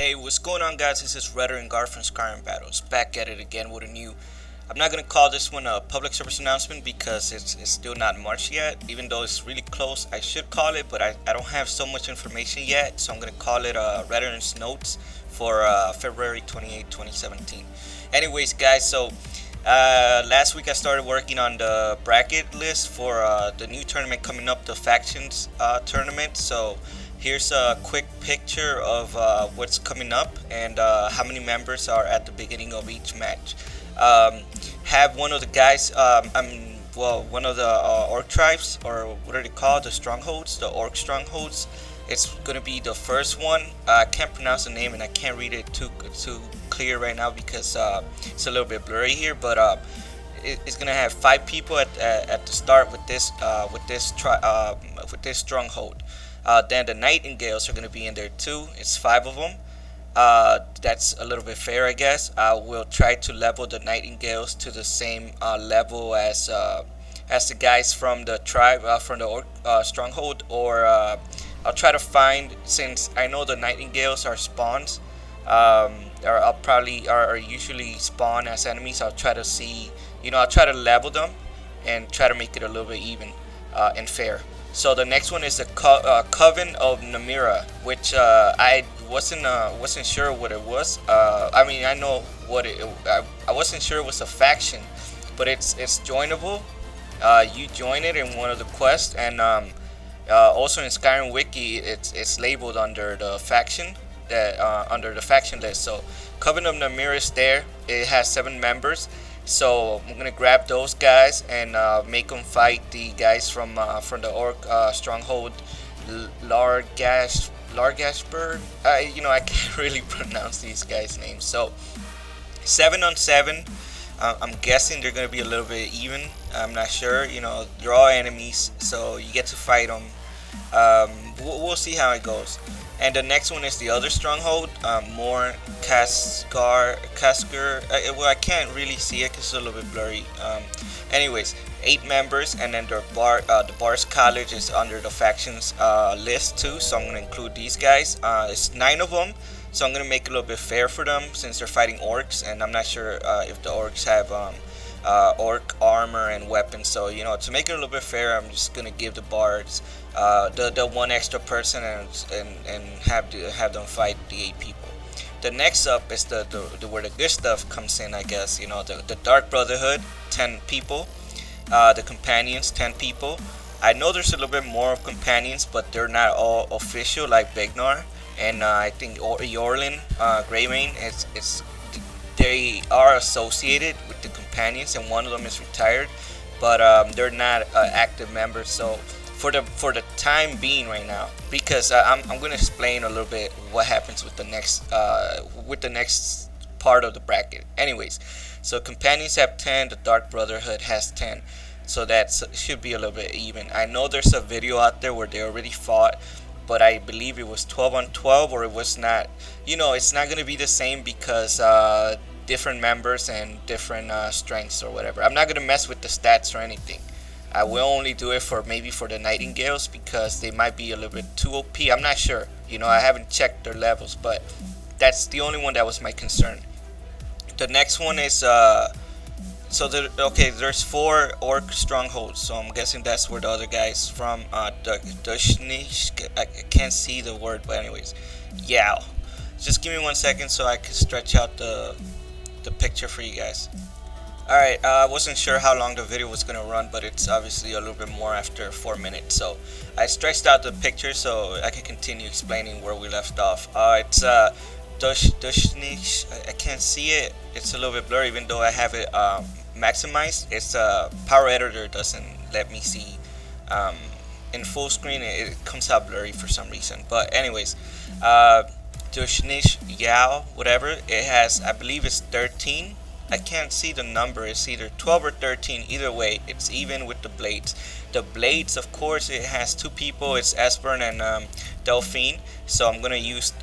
Hey, what's going on, guys? This is Redoran from Skyrim Battles, back at it again with a new. I'm not gonna call this one a public service announcement because it's still not March yet. Even though it's really close, I should call it, but I don't have so much information yet, so I'm gonna call it Redoran's Notes for February 28, 2017. Anyways, guys, so last week I started working on the bracket list for the new tournament coming up, the factions tournament. So here's a quick picture of what's coming up and how many members are at the beginning of each match. Have one of the guys, one of the orc tribes, or what are they called? The strongholds, the orc strongholds. It's gonna be the first one. I can't pronounce the name and I can't read it too clear right now because it's a little bit blurry here. But it's gonna have 5 people at the start with this stronghold. Then the Nightingales are going to be in there too. It's 5 of them. That's a little bit fair, I guess. I will try to level the Nightingales to the same level as the guys from the tribe, from the stronghold. Or I'll try to find, since I know the Nightingales are spawns, or are usually spawn as enemies. I'll try to see, I'll try to level them and try to make it a little bit even and fair. So the next one is the Coven of Namira, which I wasn't sure what it was. I know what I wasn't sure it was a faction, but it's joinable. You join it in one of the quests, and also in Skyrim Wiki, it's labeled under the faction under the faction list. So Coven of Namira is there. It has 7 members. So I'm gonna grab those guys and make them fight the guys from the orc stronghold, Largashburg. I can't really pronounce these guys' names. So 7-on-7. I'm guessing they're gonna be a little bit even. I'm not sure. They're all enemies, so you get to fight them. We'll see how it goes. And the next one is the other stronghold, more Kasker. Well, I can't really see it because it's a little bit blurry. Anyways, 8 members, and then the Bars College is under the factions list too. So I'm gonna include these guys. It's 9 of them, so I'm gonna make it a little bit fair for them since they're fighting orcs, and I'm not sure if the orcs have orc armor and weapons. So to make it a little bit fair, I'm just gonna give the bards the 1 extra person and have them fight the 8 people. The next up is the where the good stuff comes in, I guess. The Dark Brotherhood, 10 people. The Companions, 10 people. I know there's a little bit more of Companions, but they're not all official like Begnar, and I think Yorlin, Greymane. They are associated with the Companions, and one of them is retired, but they're not active members. So for the time being right now, because I'm going to explain a little bit what happens with the next part of the bracket. Anyways, so Companions have 10, the Dark Brotherhood has 10, so that should be a little bit even. I know there's a video out there where they already fought, but I believe it was 12-on-12, or it was not. It's not going to be the same because different members and different strengths or whatever. I'm not going to mess with the stats or anything. I will only do it for the Nightingales because they might be a little bit too OP. I'm not sure. I haven't checked their levels, but that's the only one that was my concern. The next one is there's 4 orc strongholds, so I'm guessing that's where the other guys from. Dushnish, I can't see the word, but anyways, yeah. Just give me 1 second so I can stretch out the picture for you guys. Alright, I wasn't sure how long the video was gonna run, but it's obviously a little bit more after 4 minutes, so I stretched out the picture so I can continue explaining where we left off. It's Dushnish. I can't see it. It's a little bit blurry, even though I have it maximized. It's Power Editor doesn't let me see in full screen. It comes out blurry for some reason. But anyways, Dushnish Yao, whatever. It has, I believe it's 13. I can't see the number. It's either 12 or 13. Either way, it's even with the blades. The blades, of course, it has 2 people. It's Esbern and Delphine. So I'm gonna use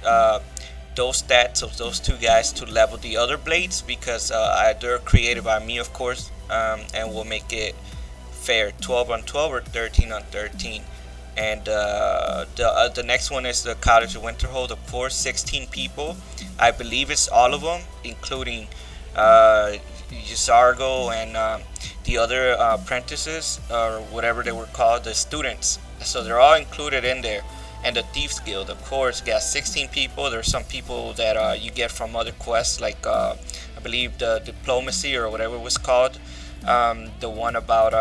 those stats of those 2 guys to level the other blades because they're created by me, of course, and we'll make it fair, 12-on-12 or 13-on-13. And the next one is the Cottage of Winterhold. Of course, 16 people. I believe it's all of them, including Yuzargo and the other apprentices, or whatever they were called, the students. So they're all included in there. And the Thieves Guild, of course, got 16 people. There's some people that you get from other quests, like I believe the Diplomacy or whatever it was called. The one about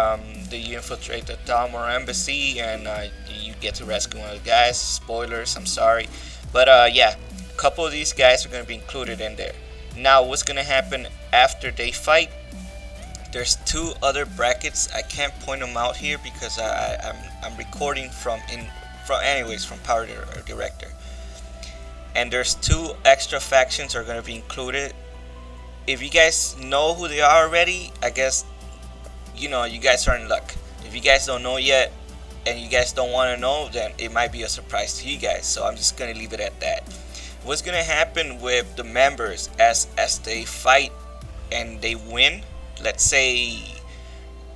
you infiltrate the Dalmor embassy and you get to rescue one of the guys. Spoilers, I'm sorry. But yeah, a couple of these guys are going to be included in there. Now, what's going to happen after they fight? There's two other brackets. I can't point them out here because I'm recording from Power Director. And there's two extra factions are going to be included. If you guys know who they are already, I guess you guys are in luck. If you guys don't know yet and you guys don't want to know, then it might be a surprise to you guys. So I'm just going to leave it at that. What's going to happen with the members as they fight and they win? Let's say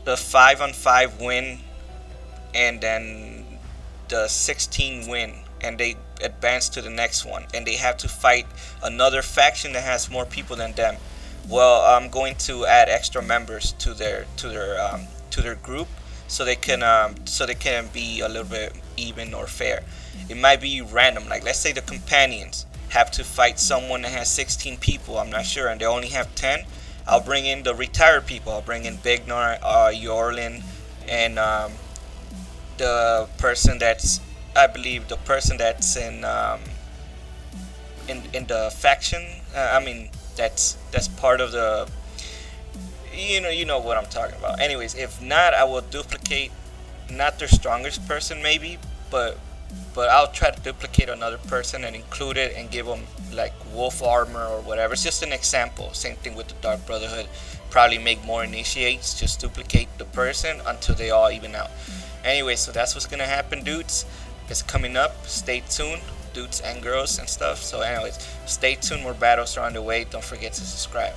the 5-on-5 win and then the 16 win and they advance to the next one and they have to fight another faction that has more people than them. Well, I'm going to add extra members to their group so they can be a little bit even or fair. It might be random. Like, let's say the companions have to fight someone that has 16 people. I'm not sure, and they only have 10. I'll bring in the retired people. I'll bring in Bignar, Yorlin, and the person that's in the faction. That's part of the. You know what I'm talking about. Anyways, if not, I will duplicate not their strongest person maybe, but I'll try to duplicate another person and include it and give them like wolf armor or whatever. It's just an example. Same thing with the Dark Brotherhood. Probably make more initiates. Just duplicate the person until they all even out. Anyway, so that's what's gonna happen, dudes. It's coming up. Stay tuned, dudes and girls and stuff. So anyways, stay tuned. More battles are on the way. Don't forget to subscribe.